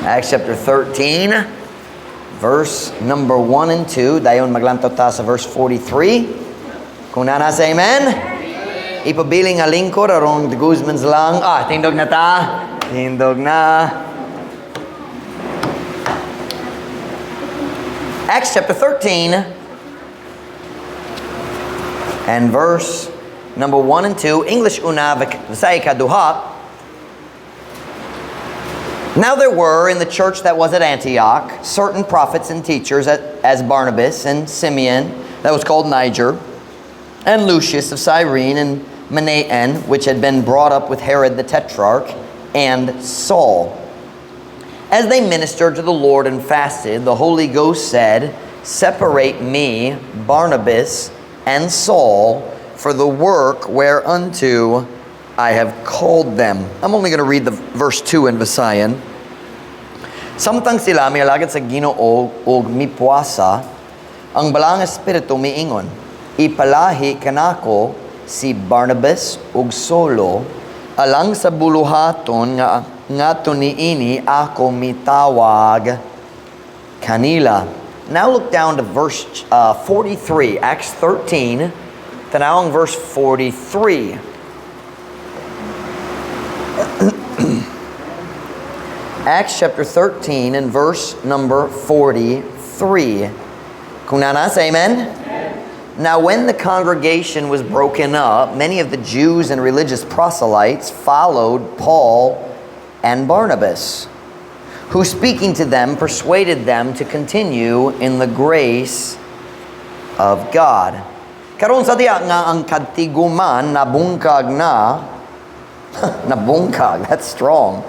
Acts chapter 13, verse number 1 and 2. Dayon maglantaw ta sa verse 43. Kung nasa amen? Ipabiling nga lingkod arong the Guzmans lang. Tindog na ta. Tindog na. Acts chapter 13 and verse number 1 and 2. English una, Visay kaduha. Now there were in the church that was at Antioch certain prophets and teachers as Barnabas and Simeon, that was called Niger, and Lucius of Cyrene and Manaen, which had been brought up with Herod the Tetrarch, and Saul. As they ministered to the Lord and fasted, the Holy Ghost said, "Separate me, Barnabas, and Saul, for the work whereunto I have called them." I'm only going to read the verse 2 in Visayan. Samtang sila mialagad sa Ginoo ug mipuasa, ang balang espiritu miingon, "Ipalahi kanako si Barnabas ug Saulo alang sa buluhaton nga niini ako mitawag kanila." Now look down to verse 43, Acts 13, tanawang verse 43. Acts chapter 13 and verse number 43. Kung nasa, amen? Now when the congregation was broken up, many of the Jews and religious proselytes followed Paul and Barnabas, who speaking to them persuaded them to continue in the grace of God. Karon sa diya nga ang katiguman nabungkag na nabungkag, that's strong.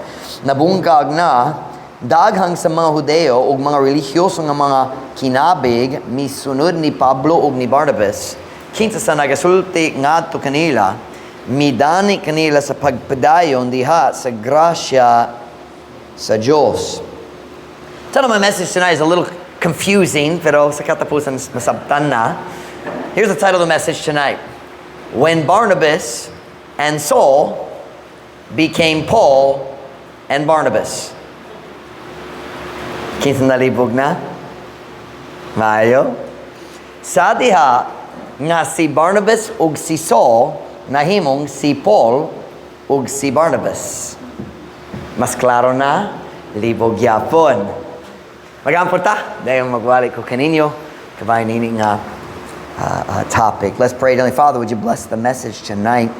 Nabungkag na daghang sa mga Hudeo ug mga relihiyoso nga mga kinabig misunod ni Pablo ug ni Barnabas. Kinsa sa nagasulti ngadto kanila, midani kanila sa pagpadayon diha sa grasya sa Dios. Title of my message tonight is a little confusing, pero sa katapusan masabtan na. Here's the title of the message tonight: When Barnabas and Saul became Paul and Barnabas. Kinsa nalibog na? Mayo? Sa diha nga si Barnabas ug si Saul nahimong si Paul ug si Barnabas. Mas klaro na? Libog yapon. Magampon ta? Dayon magwali ko kaninyo kabay nini nga topic. Let's pray. Heavenly Father, would you bless the message tonight?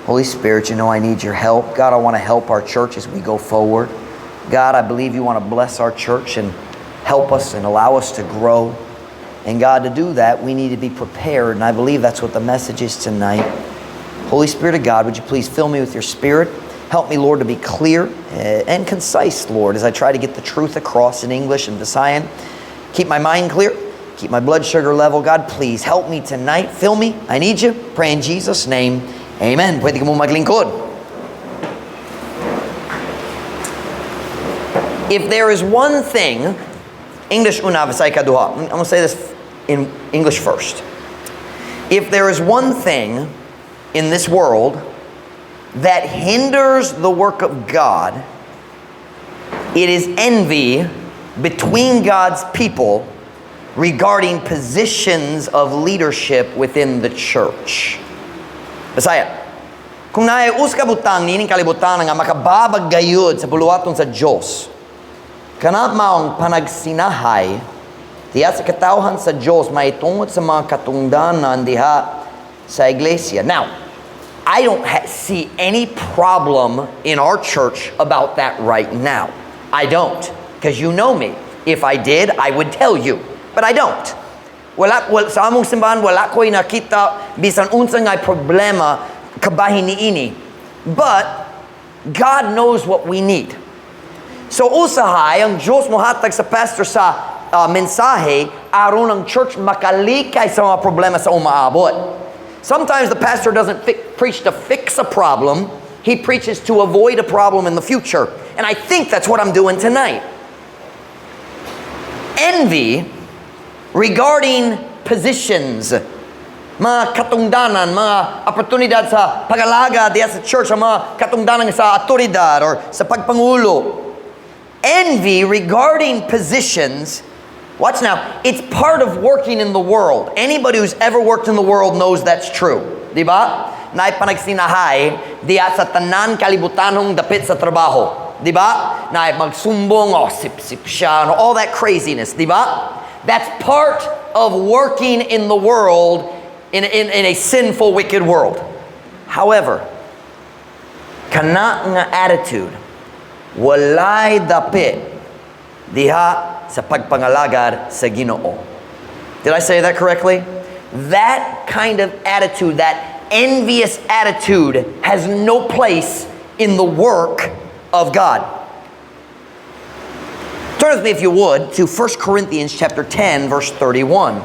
Holy Spirit, you know I need your help. God, I want to help our church as we go forward. God, I believe you want to bless our church and help us and allow us to grow. And God, to do that, we need to be prepared. And I believe that's what the message is tonight. Holy Spirit of God, would you please fill me with your Spirit? Help me, Lord, to be clear and concise, Lord, as I try to get the truth across in English and Visayan. Keep my mind clear. Keep my blood sugar level. God, please help me tonight. Fill me. I need you. Pray in Jesus' name. Amen. Pwede ka mo maglingkod. If there is one thing, English una, Visay kaduha. I'm going to say this in English first. If there is one thing in this world that hinders the work of God, it is envy between God's people regarding positions of leadership within the church. Bisaya, kung naius ka butang nining kalibutan nga makababag gayud sa buluhaton sa Dios, kana maong panagsinahay diha sa katawhan sa Dios maitungod sa mga katungdanan diha sa iglesia. Now, I don't see any problem in our church about that right now. I don't, because you know me. If I did, I would tell you, but I don't. Wala sa among simbahan wala ko'y nakita bisan unsa nga problema kabahin niini. But God knows what we need. So usahay ang Diyos mohatag sa pastor sa mensahe aron ang church makalikay sa mga problema sa umaabot. Sometimes the pastor doesn't preach to fix a problem, he preaches to avoid a problem in the future. And I think that's what I'm doing tonight. Envy regarding positions, mga katungdanan, mga oportunidad sa pag-alaga diya sa church, mga katungdanan sa autoridad or sa pagpangulo. Envy regarding positions, watch now, it's part of working in the world. Anybody who's ever worked in the world knows that's true. Diba? Na panagsinahay, diya sa tanan kalibutanong dapit sa trabaho. Diba? Na magsumbong, sip-sip siya, all that craziness. Diba? That's part of working in the world, in a sinful, wicked world. However, kana nga attitude, walay dapit diha sa pagpangalagad sa Ginoo. Did I say that correctly? That kind of attitude, that envious attitude, has no place in the work of God. Turn with me, if you would, to 1 Corinthians chapter 10, verse 31.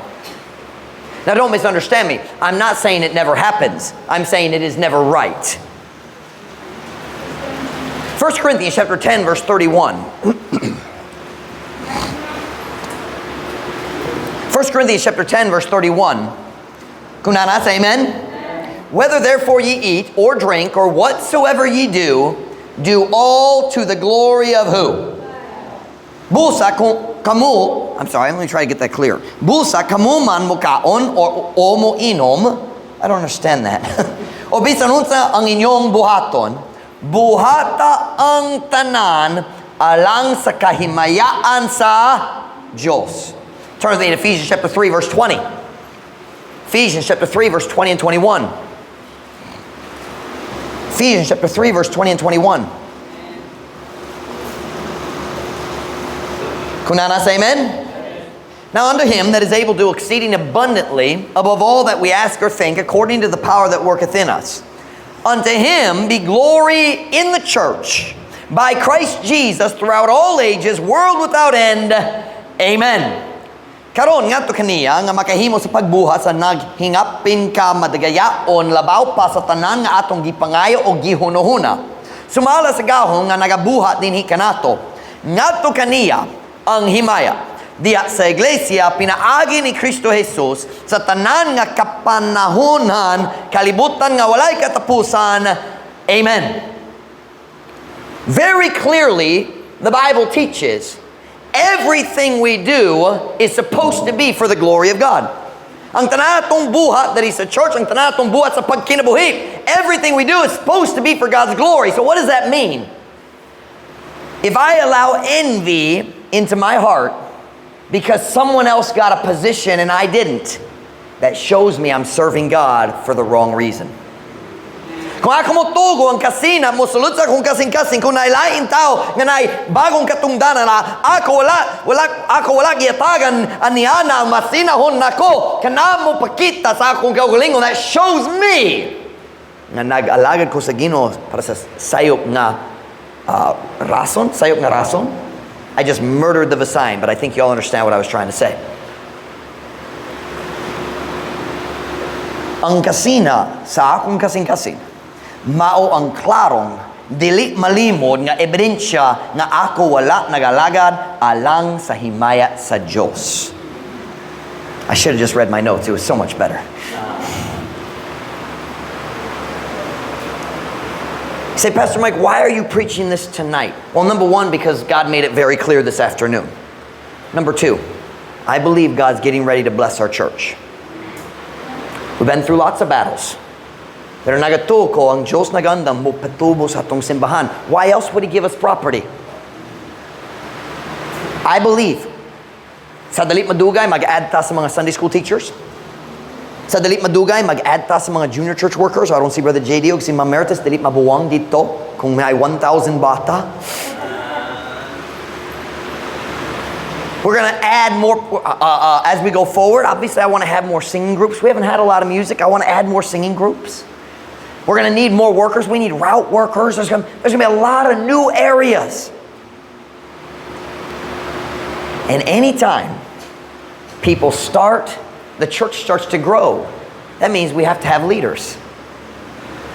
Now don't misunderstand me. I'm not saying it never happens. I'm saying it is never right. 1 Corinthians chapter 10, verse 31. 1 Corinthians chapter 10, verse 31. Kunanas, amen? Whether therefore ye eat or drink or whatsoever ye do, do all to the glory of who? Bulsa kamu, I'm sorry, let me try to get that clear. Bulsa kamu man mukaon o mo inom. I don't understand that. O bisan unsa ang inyong buhaton, buhata ang tanan alang sa kahimayaan sa Diyos. Turn with me to Ephesians chapter 3, verse 20. Ephesians chapter 3, verse 20 and 21. Ephesians chapter 3, verse 20 and 21. Kunanas, amen? Now unto him that is able to do exceeding abundantly above all that we ask or think, according to the power that worketh in us. Unto him be glory in the church by Christ Jesus throughout all ages, world without end. Amen. Karon ngadto kaniya nga makahimo sa pagbuhat sa naghingapin ka madagayaon labaw pa sa tanan nga atong gipangayo o gihunohuna. Sumala sa gahom nga nagabuhat dinhi kanato. Ngadto kaniya ang himaya diya sa iglesia pinaagi ni Kristo Jesus sa tanan nga kapanahonan kalibutan nga walay katapusan. Amen. Very clearly, the Bible teaches everything we do is supposed to be for the glory of God. Ang tanatong buhat that is sa church, ang tanatong buhat sa pagkinabuhi, everything we do is supposed to be for God's glory. So what does that mean? If I allow envy into my heart because someone else got a position and I didn't, that shows me I'm serving God for the wrong reason. Kung ako mo tugo ang kasina, mo sulod sa akong kasing-kasing, kung nailain tao nga na'y bagong katungdanan na ako wala giyatagan aniyana ang masinahon nako, kanamo pakita sa akong kaugalingon, that shows me nga nag-alagad ko sa Ginoo para sa sayop nga rason. I just murdered the Visayan, but I think you all understand what I was trying to say. Ang kasina sa akong kasing-kasing, mao ang klarong dili malimod nga ebidensya nga ako wala nagalagad alang sa himaya sa Diyos. I should have just read my notes. It was so much better. You say, Pastor Mike, why are you preaching this tonight? Well, number one, because God made it very clear this afternoon. Number two, I believe God's getting ready to bless our church. We've been through lots of battles. Pero nagatuko ang Diyos nagandam mo patubo sa atong simbahan. Why else would He give us property? I believe sa dalit madugay mag-add ta sa mga Sunday school teachers. Sa dalit madugay mag-add ta sa mga junior church workers. I don't see Brother JD o si Ma'am Meritus dalit mabuwang dito kung may 1,000 bata. We're going to add more as we go forward. Obviously, I want to have more singing groups. We haven't had a lot of music. I want to add more singing groups. We're going to need more workers. We need route workers. There's going to be a lot of new areas. And anytime people the church starts to grow, that means we have to have leaders.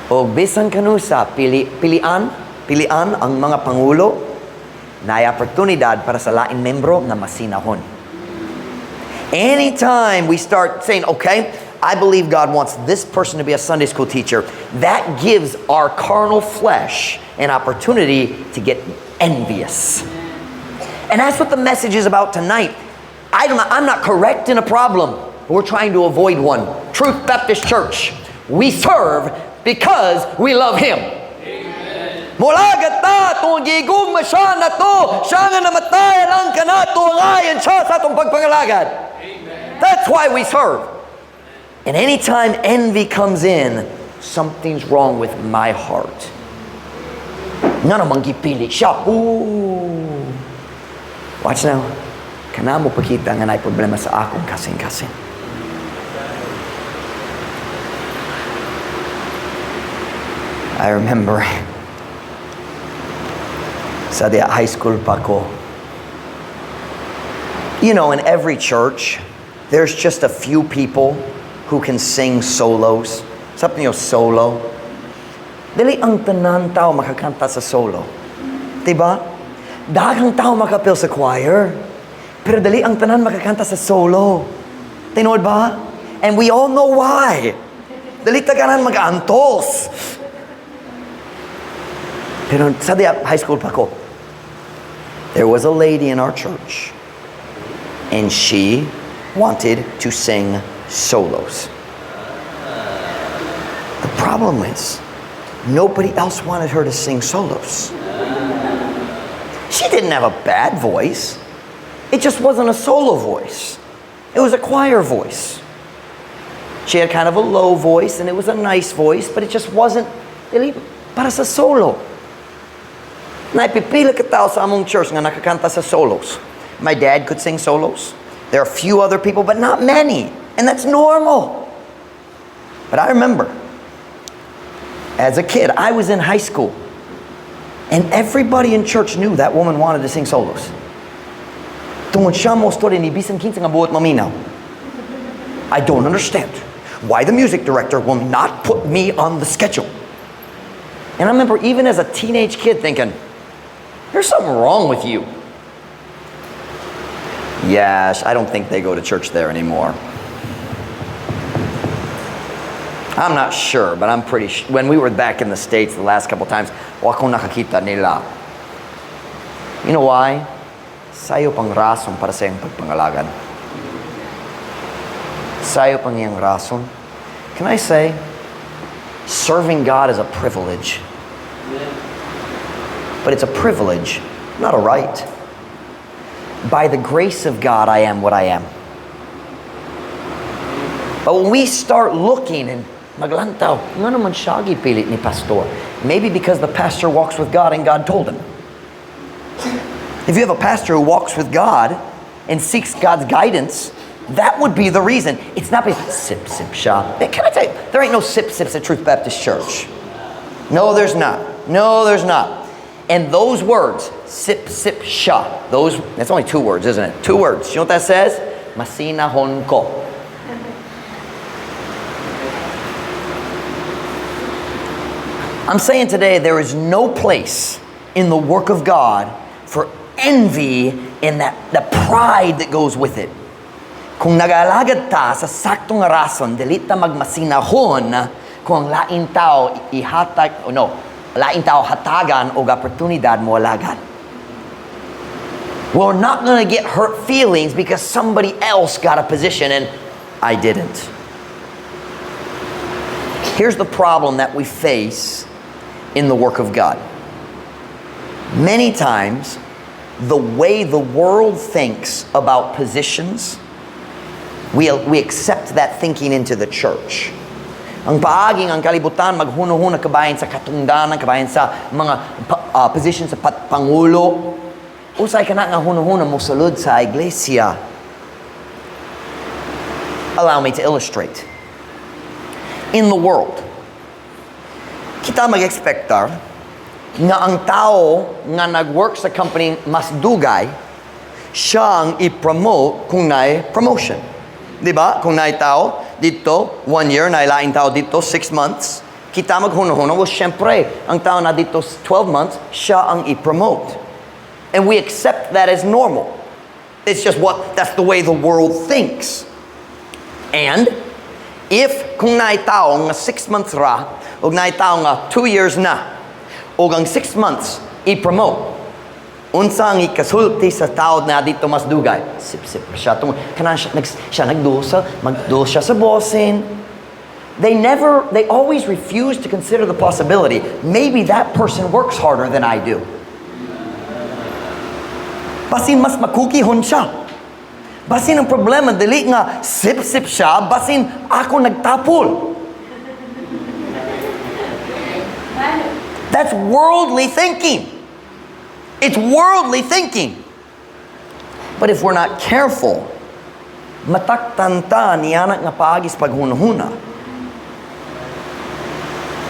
O bisan kanusa, pilian ang mga pangulo na ay oportunidad para sa laing membro na masinahon. Anytime we start saying, okay, I believe God wants this person to be a Sunday school teacher, that gives our carnal flesh an opportunity to get envious. And that's what the message is about tonight. I'm not correcting a problem. We're trying to avoid one. Truth Baptist Church, we serve because we love Him. Mulagat na itong gigong masya na to, siya nga namatay lang ka na to, ngayon siya sa itong pagpangalagad. That's why we serve. And anytime envy comes in, something's wrong with my heart. Nga namang gipili siya. Ooh. Watch now. Kana mo pakita nga na'y problema sa akong kasing-kasing. I remember sa high school pa ko. You know, in every church, there's just a few people who can sing solos. Sabi niyo, solo. Dili ang tanan tao makakanta sa solo. Diba? Daghang tao makapil sa choir. Pero dali ang tanan makakanta sa solo. Tinood ba? And we all know why. Dali taganan mag-antos. Pero sa high school pa ko, there was a lady in our church, and she wanted to sing solos. The problem is, nobody else wanted her to sing solos. She didn't have a bad voice. It just wasn't a solo voice. It was a choir voice. She had kind of a low voice, and it was a nice voice, but it just wasn't really para sa solo. Naipipila ka tao sa among church nga nakakanta sa solos. My dad could sing solos. There are a few other people, but not many. And that's normal. But I remember, as a kid, I was in high school. And everybody in church knew that woman wanted to sing solos. Tungod siya mo story ni bisan kinsa nga buot maminaw. I don't understand why the music director will not put me on the schedule. And I remember even as a teenage kid thinking, there's something wrong with you. Yes, I don't think they go to church there anymore. I'm not sure, but I'm pretty sure. When we were back in the States the last couple times, wako nakakita nila. You know why? Sayo pang rason para sa iyong pagpangalagan. Sayo pang iyong rason. Can I say, serving God is a privilege. But it's a privilege, not a right. By the grace of God, I am what I am. But when we start looking and maglantaw, nga naman siya gipilit ni pastor. Maybe because the pastor walks with God and God told him. If you have a pastor who walks with God and seeks God's guidance, that would be the reason. It's not because sip, sip, siya. Can I tell you, there ain't no sip, sips at Truth Baptist Church. No, there's not. No, there's not. And those words, sip, sip, siya, that's only 2 words, isn't it? 2 words. You know what that says? Masinahon ko. I'm saying today there is no place in the work of God for envy and the pride that goes with it. Kung nag-alagad ta sa saktong rason, dili ta magmasinahon kung lain tao ihatag, lain tao hatagan o oportunidad mo alagad. We're not going to get hurt feelings because somebody else got a position and I didn't. Here's the problem that we face in the work of God. Many times, the way the world thinks about positions, we accept that thinking into the church. Ang paaging ang kalibutan maghuno-huno kabayan sa katungdanan, kabayan sa mga position sa pangulo. Usay ka na nga huno-huno mo sulod sa iglesia. Allow me to illustrate. In the world, kita mag-expectar nga ang tao nga nag-work sa company mas dugay, siya ang i-promote kung na'y promotion. Diba? Kung na'y tao dito, 1 year, nailaing tao dito, 6 months, kita maghuno-huno, well, syempre, ang tao na dito 12 months, siya ang i-promote. And we accept that as normal. It's just that's the way the world thinks. And, if kung na'y tao nga 6 months ra, o na'y tao nga 2 years na, o ang 6 months, i-promote, Unsa ang ikasulti sa tao na dito mas dugay? Sip-sip siya. Siya nagdusa, magdusa sa bosin. They always refuse to consider the possibility, maybe that person works harder than I do. Basin mas makukihon siya. Basin ang problema, dili nga sip-sip siya, basin ako nagtapol. That's worldly thinking. It's worldly thinking. But if we're not careful, mataktanta niyanak nga paagis paghunahuna.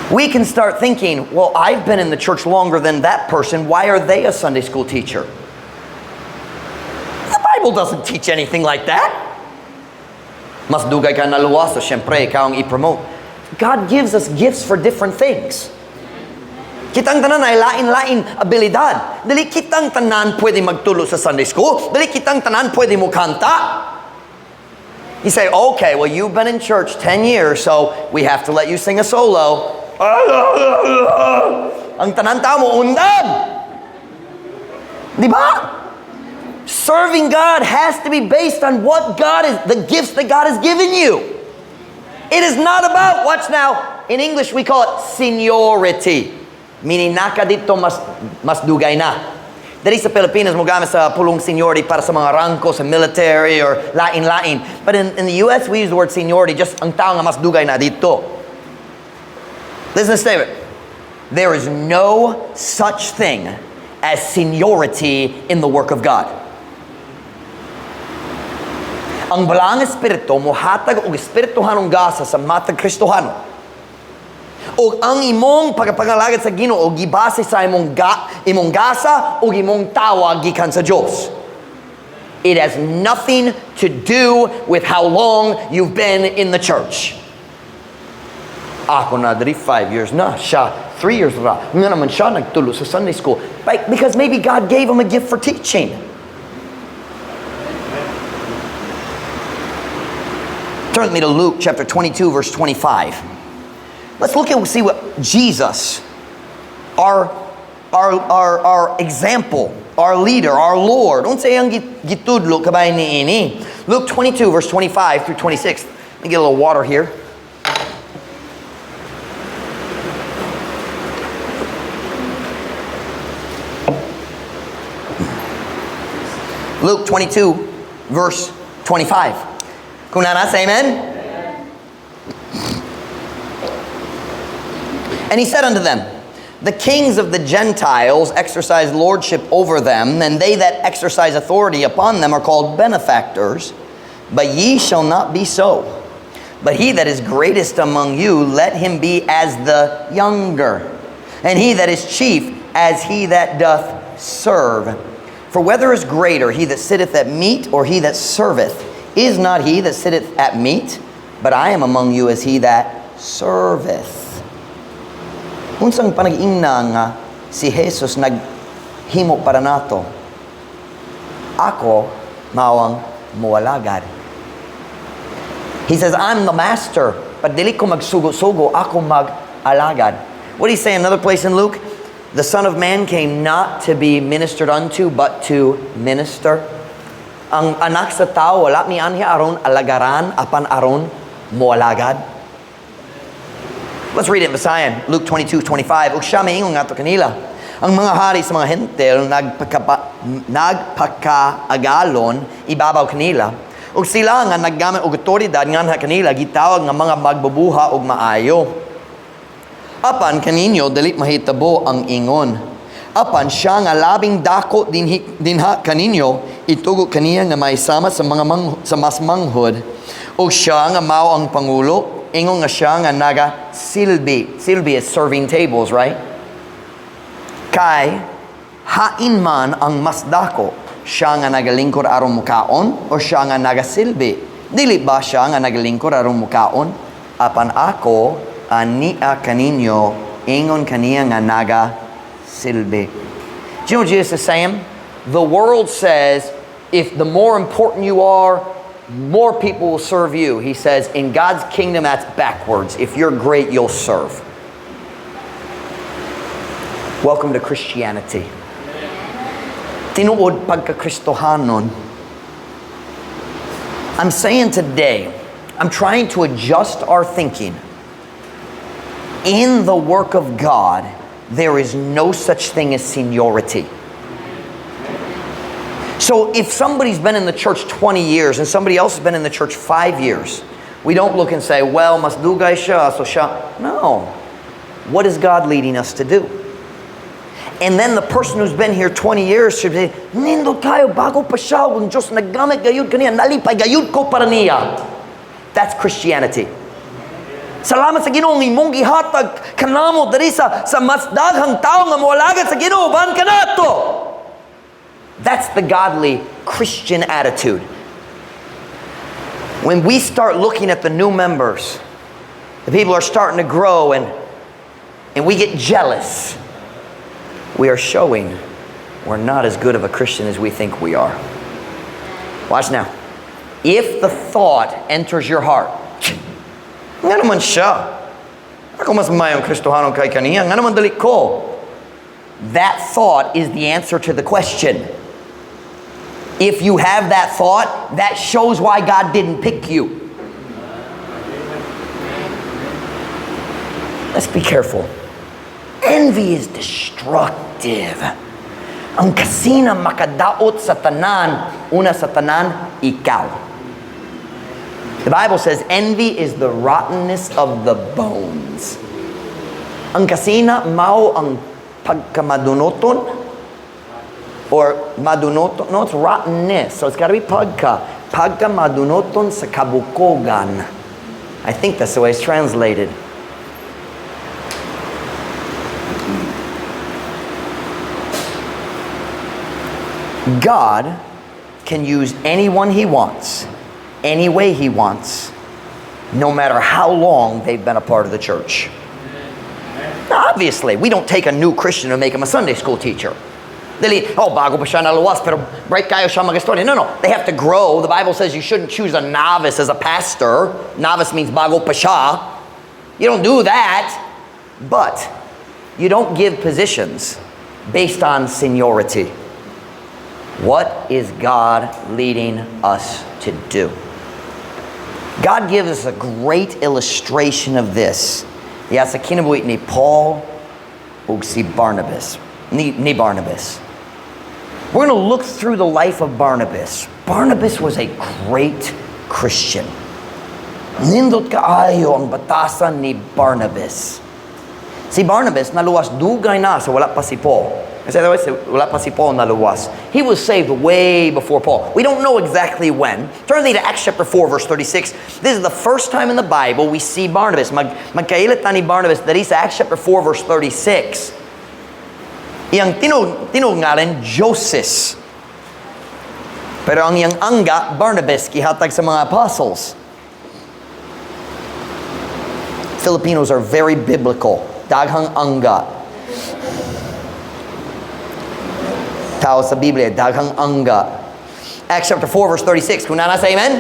We can start thinking, well, I've been in the church longer than that person. Why are they a Sunday school teacher? The Bible doesn't teach anything like that. Mas dugay ka naluwas, so syempre, ikaw ang i-promote. God gives us gifts for different things. Kitang tanan ay lain-lain abilidad. Dili kitang tanan pwede magtulo sa Sunday school. Dili kitang tanan pwede mo kanta. You say, okay, well, you've been in church 10 years, so we have to let you sing a solo. Ang tanan tao mo undab. Di ba? Serving God has to be based on what the gifts that God has given you. It is not about, watch now, in English we call it seniority. Meaning naka dito mas dugay na. Dali sa Pilipinas mo gamit sa pulong seniority para sa mga rangko sa military or lain-lain. But in the US we use the word seniority just ang tao nga mas dugay na dito. Listen to this statement. There is no such thing as seniority in the work of God. Ang balang espiritu mohatag og espirituhanong gasa sa matag Kristohano. O ang imong pagpangalagad sa Ginoo gibase sa imong gasa o imong tawag gikan sa Dios. It has nothing to do with how long you've been in the church. Ako na diri 5 years na, siya 3 years na. Nga naman siya nagtulo sa Sunday school. Because maybe God gave him a gift for teaching. Turn with me to Luke chapter 22 verse 25. Let's look and see what Jesus, our example, our leader, our Lord. Don't say ang gitudlo kabay ni ini. Luke 22 verse 25 through 26. Let me get a little water here. Luke 22 verse 25. Kung nana, say amen. And he said unto them, the kings of the Gentiles exercise lordship over them, and they that exercise authority upon them are called benefactors. But ye shall not be so. But he that is greatest among you, let him be as the younger. And he that is chief, as he that doth serve. For whether is greater, he that sitteth at meat, or he that serveth? Is not he that sitteth at meat? But I am among you as he that serveth. Unsang panag-ingna nga si Jesus naghimo para nato. Ako mawang muwalagad. He says, I'm the master, but dili ko magsugo-sugo, ako mag-alagad. What did he say in another place in Luke? The Son of Man came not to be ministered unto, but to minister. Ang anak sa tao, wala mi anhi aron alagaran, apan aron muwalagad. Let's read it in Visayan, Luke 22:25. Ug siya maingon nga to kanila. Ang mga hari sa mga hentel nagpakaagalon ibabaw kanila. Ug sila nga naggamit og otoridad nganha kanila gitawag nga mga magbubuha og maayo. Apan kaninyo dili mahitabo ang ingon. Apan siya nga labing dako dinha kaninyo itugo kaniya nga maisama sa mga sa mas manghod. Ug siya nga mao ang pangulo. Ingon nga siya nga naga silbi. Silbi is serving tables, right? Kay hain man ang mas dako, siya nga nagalingkod aron mukaon o siya nga nagasilbi. Dili ba siya nga nagalingkod aron mukaon? Apan ako ania kaninyo ingon kaniya nga nagasilbi. Do you know what Jesus is saying? The world says if the more important you are, more people will serve you. He says, in God's kingdom, that's backwards. If you're great, you'll serve. Welcome to Christianity. tinuod pagka-Kristohanon. I'm saying today, I'm trying to adjust our thinking. In the work of God, there is no such thing as seniority. So if somebody's been in the church 20 years and somebody else has been in the church 5 years, we don't look and say, well, mas dugay siya, so siya. No. What is God leading us to do? And then the person who's been here 20 years should say, nindot tayo, bago pa siya, kung Diyos naggamit gayud kaniya, nalipay gayud ko para niya. That's Christianity. Salamat sa Ginoo ng imong gihatag kanamo diri sa mas daghang tawo nga moalagad sa Ginoo ban kanato. That's the godly Christian attitude. When we start looking at the new members, the people are starting to grow and we get jealous. We are showing we're not as good of a Christian as we think we are. Watch now. If the thought enters your heart, nga naman siya. Ako mas mayang Kristohanon kay kaniya. Nga naman dali ko. That thought is the answer to the question. If you have that thought, that shows why God didn't pick you. Let's be careful. Envy is destructive. Ang kasina makadaot sa tanan, una sa tanan, ikaw. The Bible says envy is the rottenness of the bones. Ang kasina mao ang pagkamadunoton or madunoton. No, it's rottenness. So it's got to be pagkamadunoton sa kabukogan. I think that's the way it's translated. God can use anyone He wants, any way He wants, no matter how long they've been a part of the church. Now, obviously, we don't take a new Christian and make him a Sunday school teacher. Bago pa siya naluwas, pero bright kayo siya mag-istorya. No. They have to grow. The Bible says you shouldn't choose a novice as a pastor. Novice means bago pa siya. You don't do that. But you don't give positions based on seniority. What is God leading us to do? God gives us a great illustration of this. Sa kinabuhi ni Paul ug si Barnabas. Ni Barnabas. We're going to look through the life of Barnabas. Barnabas was a great Christian. Nindot kaayo ang batasan ni Barnabas. Si Barnabas naluwas dugay na sa wala pa si Paul. Kasi wala pa si Paul naluwas. He was saved way before Paul. We don't know exactly when. Turn to Acts chapter 4 verse 36. This is the first time in the Bible we see Barnabas. Magkailit na ni Barnabas dari sa Acts chapter 4 verse 36. Iyang tinungalan Joseph. Pero ang iyang angga Barnabas gihatag sa mga apostles. Filipinos are very biblical. Daghang angga. Tao sa Biblia, daghang angga. Acts chapter 4 verse 36. Kung nana say amen?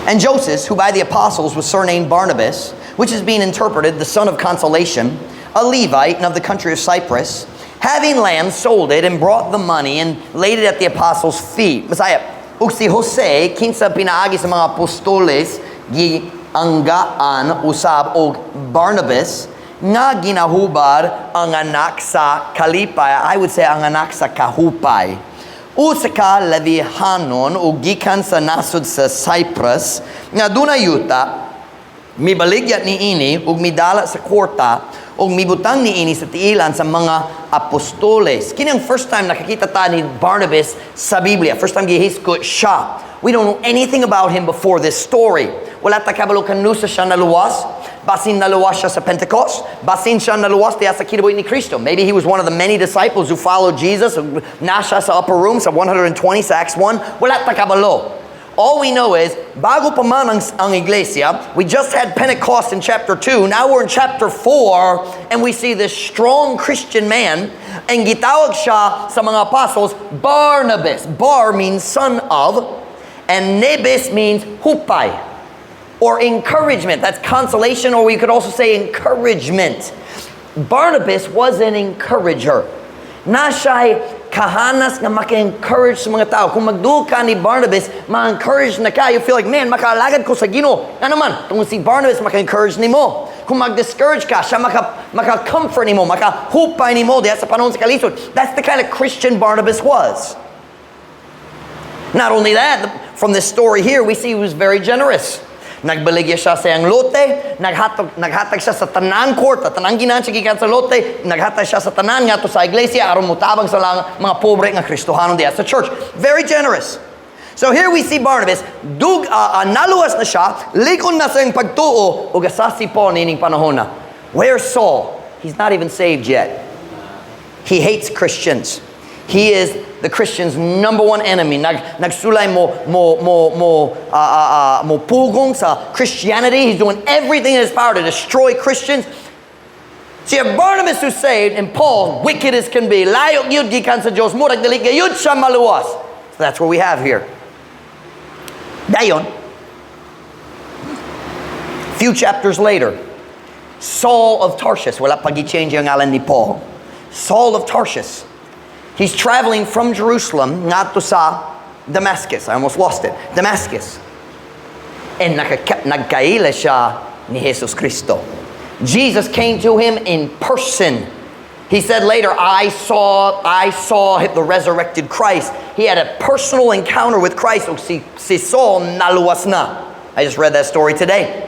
And Joseph, who by the apostles was surnamed Barnabas, which is being interpreted the son of consolation, a Levite and of the country of Cyprus, having land, sold it and brought the money and laid it at the apostles' feet. Messiah, ug si Jose, kinsa pinaagi sa mga apostoles, gianggaan usab og Barnabas, nga ginahubad ang anak sa kalipay. I would say ang anak sa kahupay. Usa ka levihanon o gikan sa nasod sa Cyprus nga dunayuta mibaligyat ni ini ug midala sa kwarta ug mibutang ni ini sa tiilan sa mga apostoles. Kini ang first time nakakita ta ni Barnabas sa Biblia. First time gihiskot siya. We don't know anything about him before this story. Wala ta kabalo kanusa siya naluwas. Basin naluwas siya sa Pentecost. Basin siya naluwas diya sa kinabuhi ni Cristo. Maybe he was one of the many disciples who followed Jesus. Nasya sa upper room sa 120 sa Acts 1. Wala ta kabalo. All we know is, bago pa man ang iglesia, we just had Pentecost in chapter 2. Now we're in chapter 4, and we see this strong Christian man, and gitawag siya sa mga apostles, Barnabas. Bar means son of, and Nebes means hupay, or encouragement. That's consolation, or we could also say encouragement. Barnabas was an encourager. Na siya'y kahanas na maka-encourage sa mga tao. Kung magduol ka ni Barnabas, ma-encourage na ka. You feel like, man, makaalagad ko sa Ginoo. Ano man, kung si Barnabas maka-encourage ni mo. Kung mag-discourage ka, siya maka-comfort ni mo, maka-hupay ni mo diya sa panahon sa kalisod. That's the kind of Christian Barnabas was. Not only that, from this story here, we see he was very generous. Nagbaligya siya sa iyang lote, naghatag siya sa tanan kwarta, tanang ginan siya gikan sa lote, naghatag siya sa tanan nga to sa iglesia aron mutabang sa mga pobre nga Kristohanon diya sa church. Very generous. So here we see Barnabas, naluwas na siya, likon na sa iyang pagtuo, ug asasi po nining panahon na. Where's Saul? He's not even saved yet. He hates Christians. He is the Christian's number one enemy. Nagsulay mo pugong sa Christianity. He's doing everything in his power to destroy Christians. So you have Barnabas who's saved, and Paul, wicked as can be. Layok yun gikan sa Diyos. Murag dali gayud siya maluwas. So that's what we have here. Dayon, few chapters later, Saul of Tarsus, wala pag-i-change ang ngalan ni Paul. Saul of Tarsus. He's traveling from Jerusalem nga to sa Damascus. I almost lost it. Damascus. And nagkaila siya ni Jesus Cristo. Jesus came to him in person. He said later, I saw the resurrected Christ. He had a personal encounter with Christ. Si Saul naluwas na. I just read that story today.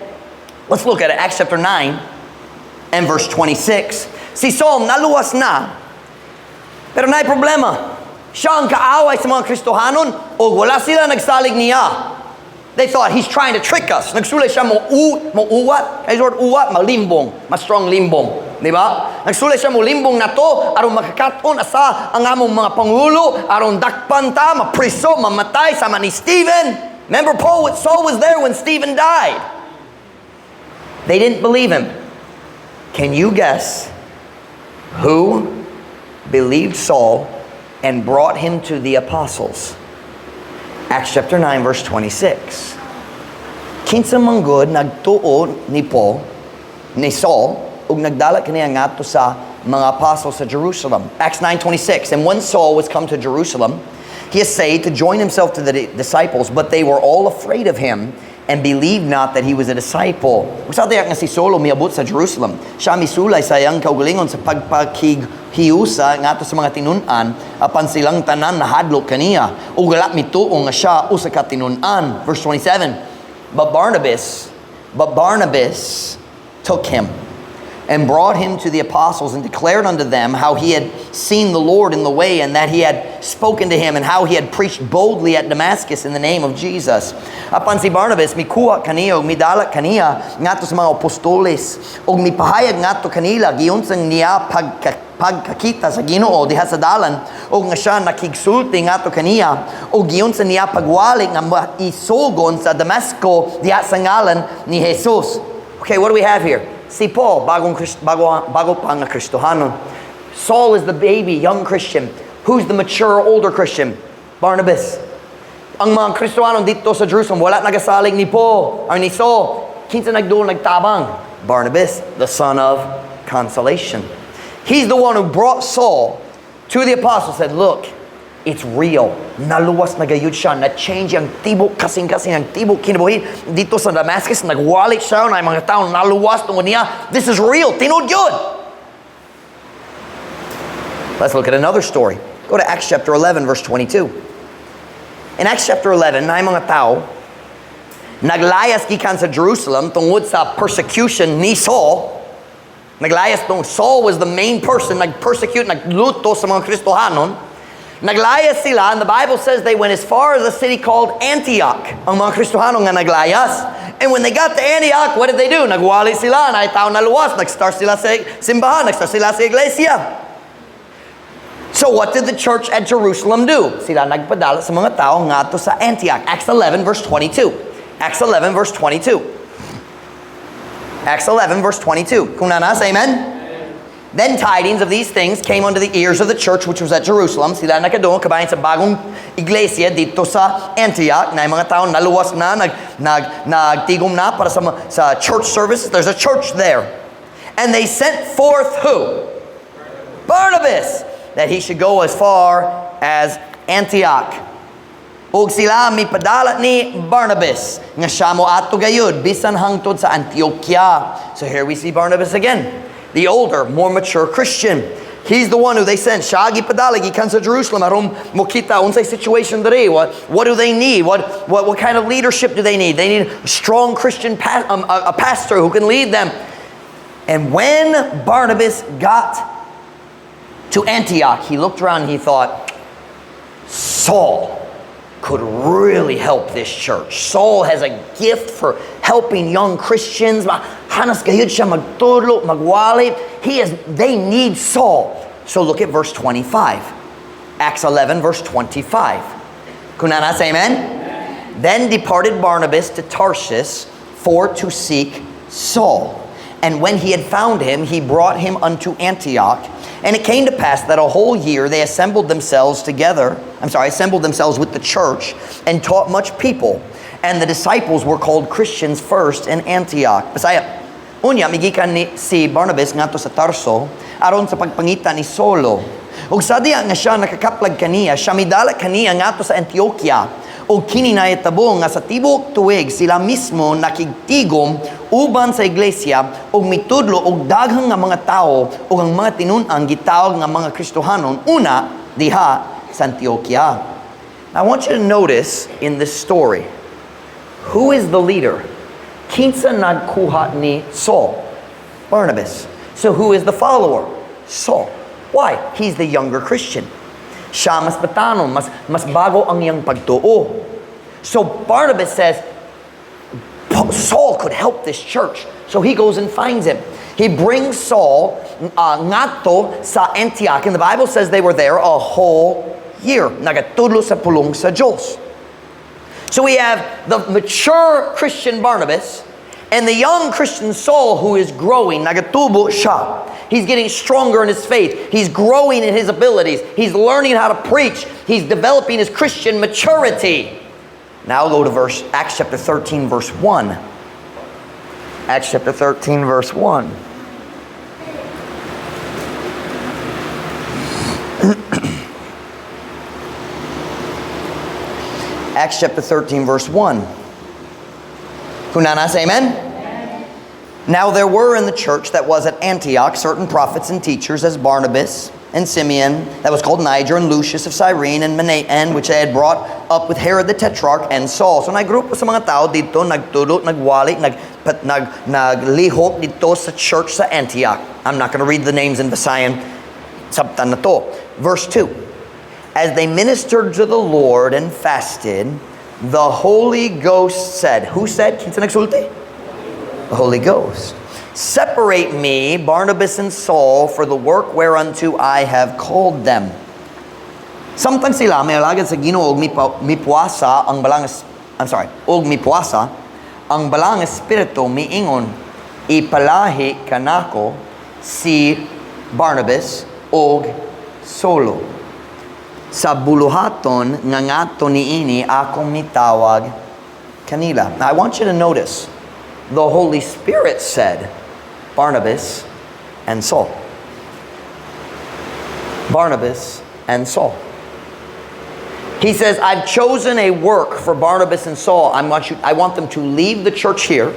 Let's look at it. Acts chapter 9 and verse 26. Si Saul naluwas na, pero na'y problema. Siya ang kaaway sa mga Kristohanon o wala sila nagsalig niya. They thought he's trying to trick us. Nagsulay siya mo uwat. Kaya word uwat, malimbong. Mas strong limbong. Di ba? Nagsulay siya mo limbong na to aron makakaton asa ang among mga pangulo aron dakpan ta, mapriso, mamatay sama ni Stephen. Remember Saul was there when Stephen died. They didn't believe him. Can you guess who believed Saul and brought him to the apostles? Acts chapter 9 verse 26. Kinsa manggod nagtuo ni Saul ug nagdala kaniya ngadto sa mga apostles sa Jerusalem. Acts 9:26. And when Saul was come to Jerusalem, he essayed to join himself to the disciples, but they were all afraid of him and believed not that he was a disciple. Usa tiyak nga si Saul miabot sa Jerusalem. Siya misulay sa iyang kaugalingon sa pagpakighiusa ngadto sa mga tinun-an apan silang tanan nahadlok kaniya. Ug wala mituo nga siya usa ka tinun-an. Verse 27. But Barnabas took him and brought him to the apostles and declared unto them how he had seen the Lord in the way and that he had spoken to him and how he had preached boldly at Damascus in the name of Jesus. Apan si Barnabas mikuha kaniya ug midala kaniya ngadto sa mga apostoles ug mipahayag ngadto kanila giunsang niya pagkakita sa Ginoo diha sa dalan ug nga siya nakigsulti ngadto kaniya ug giunsan niya pagwali nga isogon sa Damasco diha sa ngalan ni Jesus. Okay, what do we have here? Si Paul, bago pa nga Kristohanon. Saul is the baby, young Christian. Who's the mature, older Christian? Barnabas. Ang mga Kristohanon dito sa Jerusalem, wala nagasalig ni Paul or ni Saul. Kinsa nagduol nagtabang? Barnabas, the son of consolation. He's the one who brought Saul to the apostles, said, look, it's real. Naluwas na gayud siya. Na-change ang tibok, kasing-kasing ang tibok kinabuhi. Dito sa Damascus, nagwalik siya na mga tao naluwas tungod niya. This is real. Tinud yun. Let's look at another story. Go to Acts chapter 11, verse 22. In Acts chapter 11, na mga tao naglayas gikan sa Jerusalem tungod sa persecution ni Saul. Naglayas tungod. Saul was the main person nag-persecute, nagluto sa mga Kristohanon. Naglayas sila, and the Bible says they went as far as a city called Antioch. Ang mga Kristohano nga naglayas. And when they got to Antioch, what did they do? Nagwali sila, na tao naluwas, nag-start sila sa simbahan, nag-start sila sa iglesia. So what did the church at Jerusalem do? Sila nagpadala sa mga tao ngadto sa Antioch. Acts 11 verse 22. Acts 11 verse 22. Acts 11 verse 22. Kung nanas, amen? Then tidings of these things came unto the ears of the church which was at Jerusalem. Sila nakadoon kabayan sa bagong iglesia dito sa Antioch na mga tao naluwas na, nagtigom na para sa church services. There's a church there. And they sent forth who? Barnabas that he should go as far as Antioch. Ug sila mipadala ni Barnabas nga siya mo ato gayud bisan hangtod sa Antioquia. So here we see Barnabas again, the older, more mature Christian. He's the one who they sent. Siya gipadala gikan sa Jerusalem aron mo kita unsay situation diri. What do they need? What kind of leadership do they need? They need a strong Christian a pastor who can lead them. And when Barnabas got to Antioch, he looked around and he thought, Saul could really help this church. Saul has a gift for helping young Christians. Hanas gayud siya magtudlo, magwali. They need Saul. So look at verse 25. Acts 11, verse 25. Kunana say amen? Then departed Barnabas to Tarsus for to seek Saul. And when he had found him, he brought him unto Antioch. And it came to pass that a whole year they assembled themselves with the church and taught much people. And the disciples were called Christians first in Antioch. Bisaya, unya migikan ni si Barnabas ngadto sa Tarso aron sa pagpangita ni Saulo. Ug sadya nga siya nakakaplag kaniya, siya midala kaniya ngadto sa Antioquia. O kini nahitabo nga sa tibok tuig sila mismo nakigtigom uban sa iglesia og mitudlo og daghang nga mga tao ug ang mga tinun-an gitawag nga mga Kristohanon una diha sa Antioquia. Now I want you to notice in this story, who is the leader? Kinsa nagkuha ni Saul? Barnabas. So who is the follower? Saul. Why? He's the younger Christian. Siya mas batanon, mas bago ang iyang pagtuo. So Barnabas says, Saul could help this church. So he goes and finds him. He brings Saul ngadto sa Antioch. And the Bible says they were there a whole year. Nagatudlo sa pulong sa Diyos. So we have the mature Christian Barnabas and the young Christian Saul who is growing. Nagatubo siya. He's getting stronger in his faith. He's growing in his abilities. He's learning how to preach. He's developing his Christian maturity. Now go to Acts chapter 13, verse 1. Acts chapter 13, verse 1. Acts chapter 13, verse 1. Kunana say amen? Now there were in the church that was at Antioch certain prophets and teachers, as Barnabas and Simeon, that was called Niger, and Lucius of Cyrene, and Manaen, which they had brought up with Herod the Tetrarch, and Saul. So naggrupo sa mga tao dito, nagtudot, nagwali, naglihok dito sa church sa Antioch. I'm not going to read the names in Visayan. Sabtan na to. Verse 2. As they ministered to the Lord and fasted, the Holy Ghost said, who said? Kinsa nagsulti? The Holy Ghost. Separate me, Barnabas and Saul, for the work whereunto I have called them. Samtang sila may alagad sa Ginoo og mipuasa ang balang mipuasa ang balang espiritu miingon, ipalahi kanako si Barnabas og Saulo. Sa buluhaton nga ngadto niini akong mitawag kanila. Now I want you to notice, the Holy Spirit said, Barnabas and Saul. Barnabas and Saul. He says, I've chosen a work for Barnabas and Saul. I want them to leave the church here,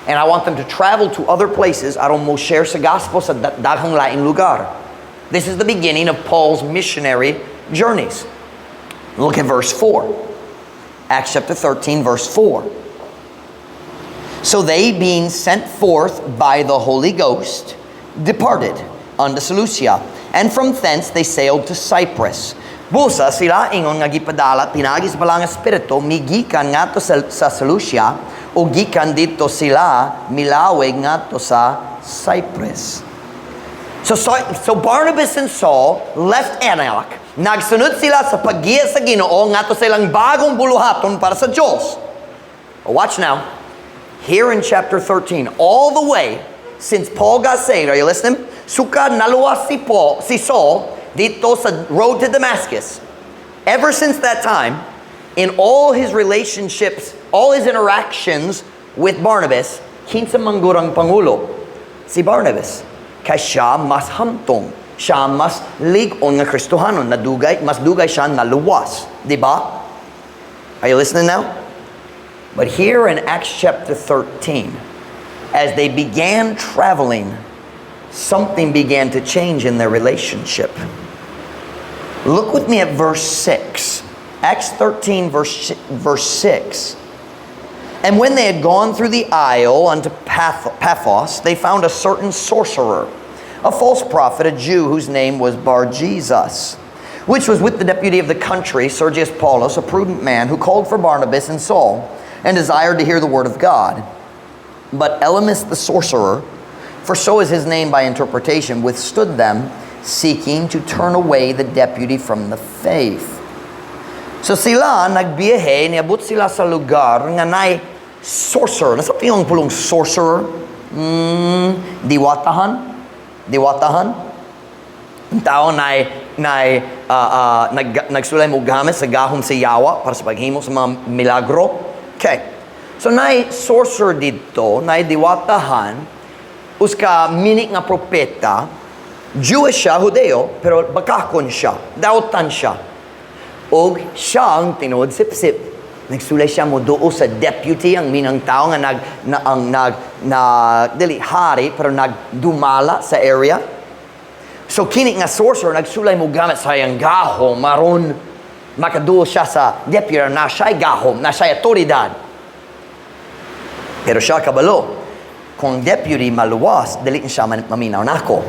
and I want them to travel to other places. Aron mo share sa gospel sa daghang laing lugar. This is the beginning of Paul's missionary journeys. Look at verse 4. Acts chapter 13, verse 4. So they, being sent forth by the Holy Ghost, departed unto Seleucia, and from thence they sailed to Cyprus. Busa sila ingon nga gipadala pinagis balang espiritu migikan ngadto sa Seleucia, o gikan dito sila milawig ngadto sa Cyprus. So Barnabas and Saul left Antioch. Nagsunod sila sa paggiya sa Ginoo ngadto sa ilang bagong buluhaton para sa Diyos. Watch now. Here in chapter 13, all the way since Paul got saved, are you listening? Sukad naluwas si Saul dito sa road to Damascus. Ever since that time, in all his relationships, all his interactions with Barnabas, kinsa manggurang pangulo? Si Barnabas. Kaya siya mas hamtong. siya mas lig-on nga Kristohanon, mas dugay siya naluwas. Di ba? Are you listening now? But here in Acts chapter 13, as they began traveling, something began to change in their relationship. Look with me at verse 6. Acts 13, verse 6. And when they had gone through the isle unto Paphos, they found a certain sorcerer, a false prophet, a Jew, whose name was Bar-Jesus, which was with the deputy of the country, Sergius Paulus, a prudent man, who called for Barnabas and Saul, and desired to hear the word of God. But Elymas the sorcerer, for so is his name by interpretation, withstood them, seeking to turn away the deputy from the faith. So sila nagbiyahe, niabot sila sa lugar nga nay sorcerer. Nasabot yung pulong sorcerer? Diwatahan? Ang tao nagsulay mo gamit sa gahom sa yawa para sa paghimo sa mga milagro. Okay. So nay sorcerer dito, nay diwatahan, uska minik nga propeta, Jewish siya, Hudeo, pero bakakon siya, dautan siya. Og siya ang tinod sip-sip. Nagsulay siya mo doo sa deputy, ang minang tao nga dili hari, pero nagdumala sa area. So kinik nga sorcerer, nagsulay mo gamit sa iyang gahom, maron makaduo siya sa deputy na siya'y gahom, na siya'y otoridad. Pero siya kabalo, kung deputy maluwas, dili siya maminaw nako.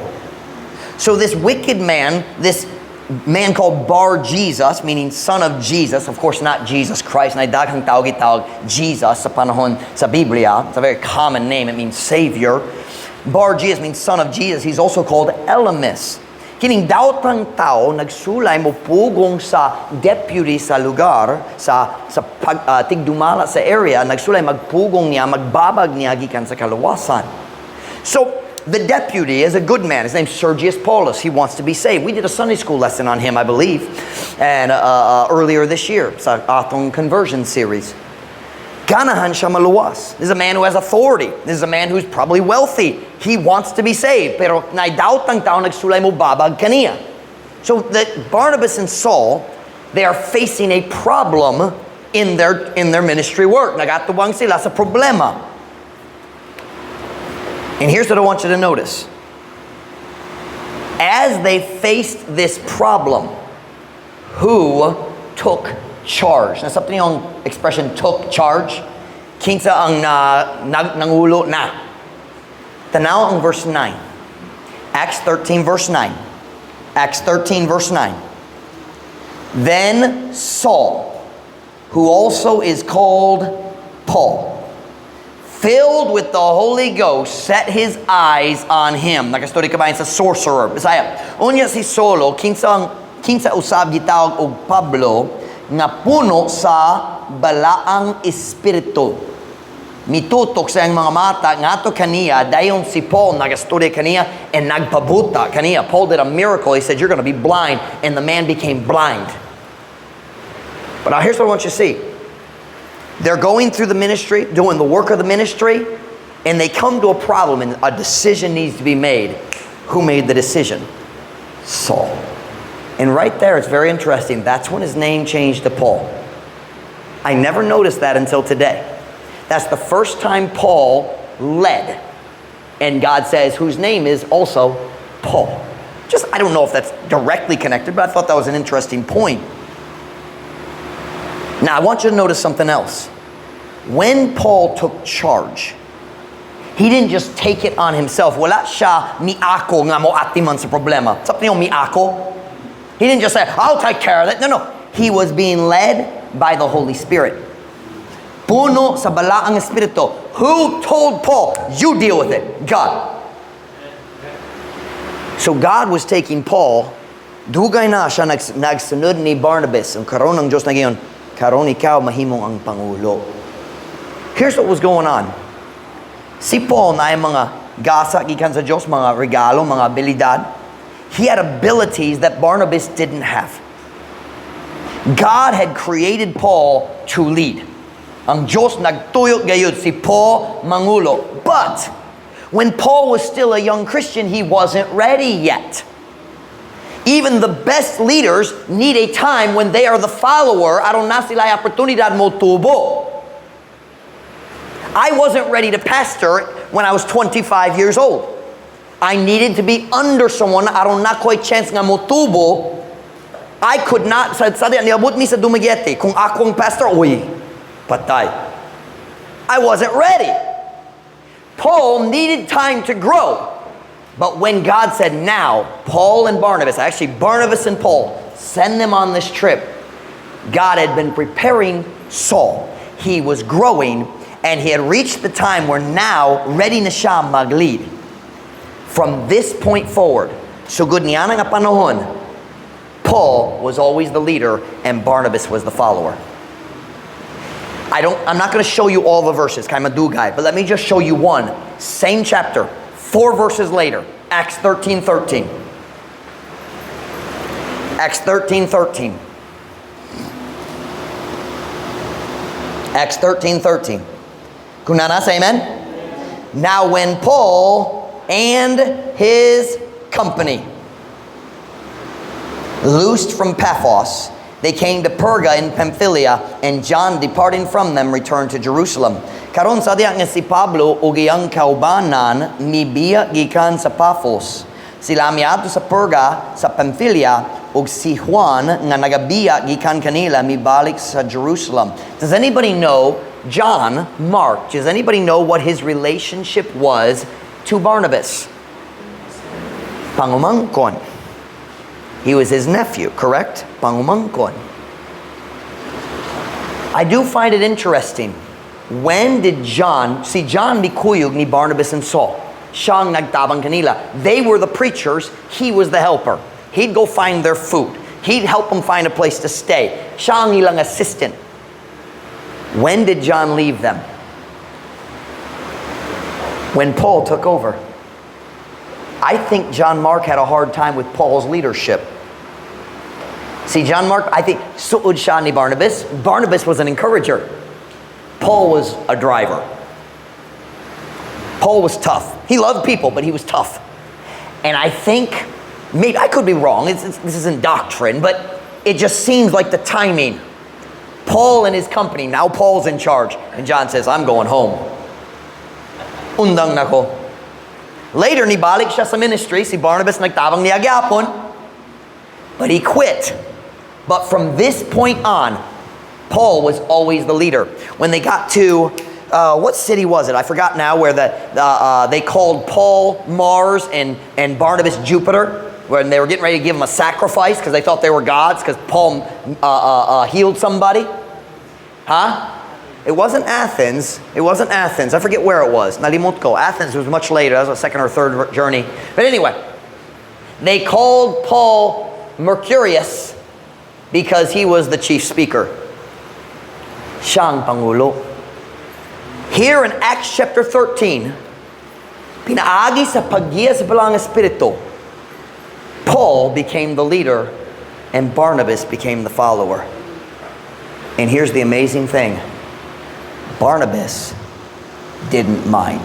So this wicked man, this man called Bar-Jesus, meaning son of Jesus, of course not Jesus Christ, na daghang tawag Jesus sa panahon sa Biblia. It's a very common name, it means Savior. Bar-Jesus means son of Jesus. He's also called Elymas. Kining daotang tao, nagsulay mo pugong sa deputy sa lugar, sa tigdumala sa area, nagsulay magpugong niya, magbabag niya gikan sa kaluwasan. So, the deputy is a good man. His name's Sergius Paulus. He wants to be saved. We did a Sunday school lesson on him, I believe, and earlier this year sa atong conversion series. Ganahan siya maluwas. This is a man who has authority. This is a man who's probably wealthy. He wants to be saved. Pero naidoubt ang tao nagsulay mo babag kaniya. So that Barnabas and Saul, they are facing a problem in their ministry work. Nagatuwang sila sa problema. And here's what I want you to notice. As they faced this problem, who took charge? Nasabot niyo yung expression, took charge? Kinsa ang nangulo na. Tanaw ang verse 9. Acts 13 verse 9. Acts 13 verse 9. Then Saul, who also is called Paul, filled with the Holy Ghost, set his eyes on him. Nakastory ka ba sa sorcerer? Bisaya. Unya si Solo, kinsa usab gitawag og Pablo, nga puno sa balaang espiritu. Mitutok sa iyang mga mata, ngato kaniya, dayon si Paul nagastory kaniya, and nagpabuta kaniya. Paul did a miracle. He said, you're going to be blind, and the man became blind. But now here's what I want you to see. They're going through the ministry, doing the work of the ministry, and they come to a problem and a decision needs to be made. Who made the decision? Saul. And right there, it's very interesting. That's when his name changed to Paul. I never noticed that until today. That's the first time Paul led. And God says, whose name is also Paul. I don't know if that's directly connected, but I thought that was an interesting point. Now, I want you to notice something else. When Paul took charge, he didn't just take it on himself. Wala siya miako nga mo atiman sa problema. Sabi niyo miako? He didn't just say, I'll take care of it. No. He was being led by the Holy Spirit. Puno sa balaang espiritu. Who told Paul, you deal with it? God. So God was taking Paul, dugay na siya nagsunod ni Barnabas. Ang karon ng Diyos na gayon, karon ikaw mahimong ang pangulo. Here's what was going on. Si Paul na ay mga gasa gikan sa Diyos, mga regalo, mga abilidad. He had abilities that Barnabas didn't have. God had created Paul to lead. Ang Diyos nagtuyok gayud si Paul mangulo. But when Paul was still a young Christian, he wasn't ready yet. Even the best leaders need a time when they are the follower. Aron na sila ay oportunidad mo tubo. I wasn't ready to pastor when I was 25 years old. I needed to be under someone aron na ko'y chance nga mo tubo. I could not, sa niabot mi sa Dumaguete, kung akong pastor, uy, patay. I wasn't ready. Paul needed time to grow. But when God said, now, Paul and Barnabas, actually Barnabas and Paul, send them on this trip, God had been preparing Saul. He was growing, and he had reached the time where now, ready na siya mag-lead. From this point forward, sugod niya nga panahon, Paul was always the leader, and Barnabas was the follower. I'm not going to show you all the verses, kay madugay, but let me just show you one. Same chapter. 4 verses later, Acts 13:13. Acts 13:13. Acts 13:13. Kunana, say amen? Now when Paul and his company loosed from Paphos, they came to Perga in Pamphylia, and John, departing from them, returned to Jerusalem. Karon sa diya nga si Pablo ug iyang kaubanan mibiya gikan sa Paphos. Sila miadto sa Perga sa Pamphylia, ug si Juan nga nagabiya gikan kanila mibalik sa Jerusalem. Does anybody know John Mark? Does anybody know what his relationship was to Barnabas? Pangumangkon. He was his nephew, correct? Pangumangkon. I do find it interesting. When did John mikuyog ni Barnabas and Saul? Siya ang nagtabang kanila. They were the preachers, he was the helper. He'd go find their food. He'd help them find a place to stay. Siya ang ilang assistant. When did John leave them? When Paul took over. I think John Mark had a hard time with Paul's leadership. See, John Mark, I think, suud siya ni Barnabas. Barnabas was an encourager. Paul was a driver. Paul was tough. He loved people, but he was tough. And I think, maybe I could be wrong, this isn't doctrine, but it just seems like the timing. Paul and his company, now Paul's in charge. And John says, I'm going home. Undang nako. Later, nibalik siya sa ministry. Si Barnabas nagtabang niya gyapon. But he quit. But from this point on, Paul was always the leader. When they got to, what city was it? I forgot now, where they called Paul Mars and Barnabas Jupiter, when they were getting ready to give him a sacrifice because they thought they were gods because Paul healed somebody. Huh? It wasn't Athens. I forget where it was. Nalimut ko. Athens was much later. That was a second or third journey. But anyway, they called Paul Mercurius because he was the chief speaker. Siyang Pangulo. Here in Acts chapter 13, pinaagi sa paggiya sa Balang Espiritu, Paul became the leader and Barnabas became the follower. And here's the amazing thing. Barnabas didn't mind.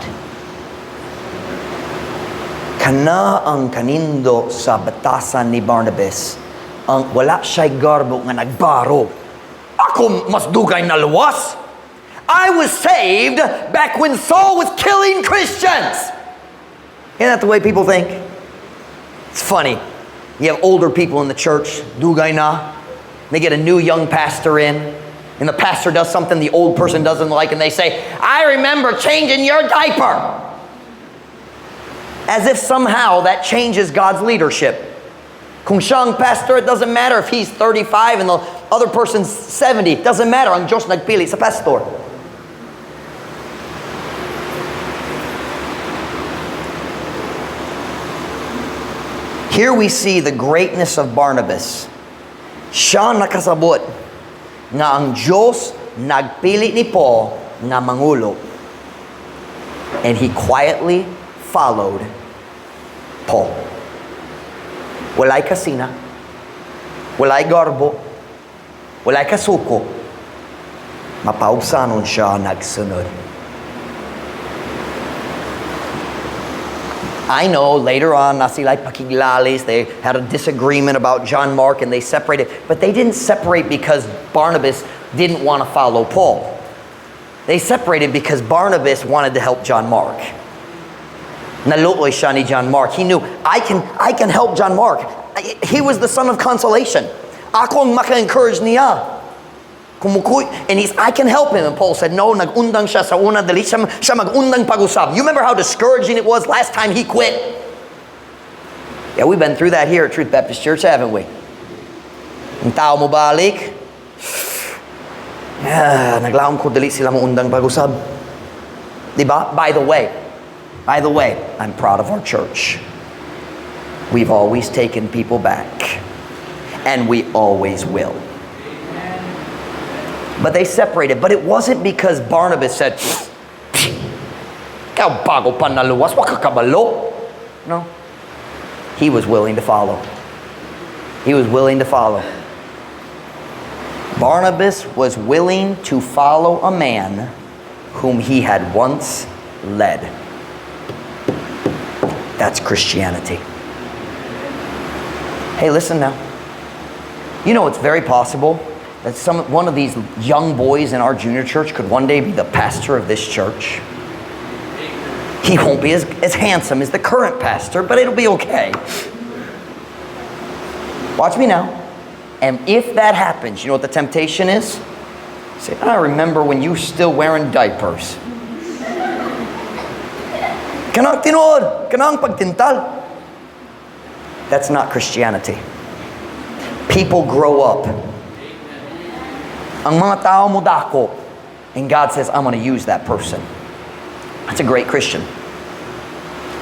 Kana ang kanindo sa batasan ni Barnabas, ang wala siya'y garbo nga nagbaro. Ako mas dugay na luwas. I was saved back when Saul was killing Christians. Isn't that the way people think? It's funny. You have older people in the church, dugay na. They get a new young pastor in, and the pastor does something the old person doesn't like, and they say, I remember changing your diaper. As if somehow that changes God's leadership. Kung siyang pastor, it doesn't matter if he's 35 and the other person's 70. It doesn't matter. Ang Diyos nagpili sa pastor. Here we see the greatness of Barnabas. Siya nakasabot nga ang Diyos nagpili ni Paul nga mangulo. And he quietly followed Paul. Walay kasina, walay garbo, walay kasuko, mapaubsanon siya nagsunod. I know later on, na sila'y pakiglalis, they had a disagreement about John Mark and they separated. But they didn't separate because Barnabas didn't want to follow Paul. They separated because Barnabas wanted to help John Mark. Naluoy siya ni John Mark. He knew, I can help John Mark. He was the son of consolation. Ako ang maka-encourage niya. And I can help him. And Paul said, no, nag-undang siya sa una, dali siya mag-undang pag-usab. You remember how discouraging it was last time he quit? Yeah, we've been through that here at Truth Baptist Church, haven't we? Ang tao mo balik. Yeah, naglaom ko dali sila mo-undang pag-usab. Diba? By the way, I'm proud of our church. We've always taken people back. And we always will. But they separated. But it wasn't because Barnabas said, "Ikaw bago pa naluwas, wag ka kabalo." No. He was willing to follow. He was willing to follow. Barnabas was willing to follow a man whom he had once led. That's Christianity. Hey, listen now. You know, it's very possible that one of these young boys in our junior church could one day be the pastor of this church. He won't be as handsome as the current pastor, but it'll be okay. Watch me now. And if that happens, you know what the temptation is? Say, I remember when you were still wearing diapers. Kanang tinod, kanang pagtintal. That's not Christianity. People grow up. Ang mga tao mo dako. And God says, I'm going to use that person. That's a great Christian.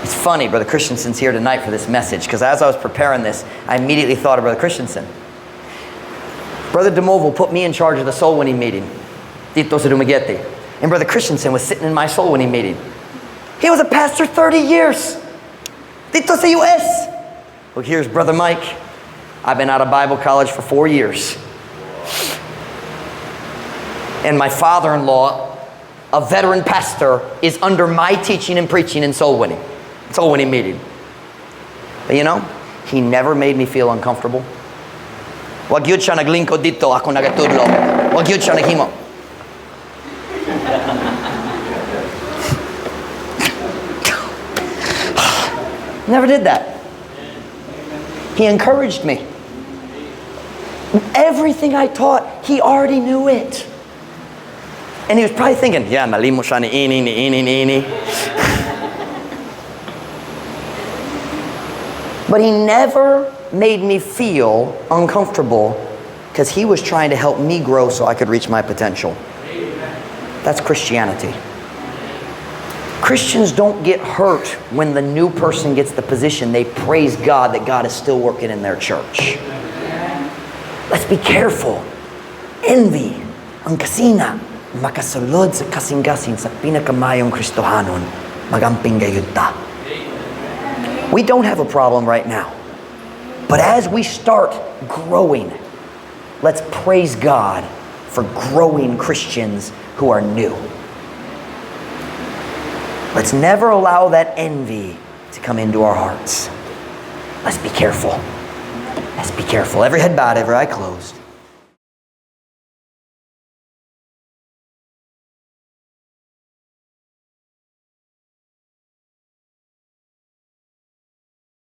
It's funny, Brother Christensen's here tonight for this message, because as I was preparing this, I immediately thought of Brother Christensen. Brother DeMoval put me in charge of the soul winning meeting. Dito sa Dumaguete. And Brother Christensen was sitting in my soul winning meeting. He was a pastor 30 years. Dito sa US. Well, here's Brother Mike. I've been out of Bible college for 4 years. And my father-in-law, a veteran pastor, is under my teaching and preaching in soul winning meeting. But you know, he never made me feel uncomfortable. Wag yun siya naglingkod dito, ako nagatudlo. Wag yun siya naghimo. Never did that. He encouraged me. Everything I taught, he already knew it. And he was probably thinking, yeah, malimo siya ni ini. But he never made me feel uncomfortable because he was trying to help me grow so I could reach my potential. That's Christianity. Christians don't get hurt when the new person gets the position. They praise God that God is still working in their church. Let's be careful. Envy, ang kasina, makasulod sa kasing-kasing sa pinakamayong Kristohanon, magamping gayud ta. We don't have a problem right now. But as we start growing, let's praise God for growing Christians who are new. Let's never allow that envy to come into our hearts. Let's be careful. Let's be careful. Every head bowed, every eye closed.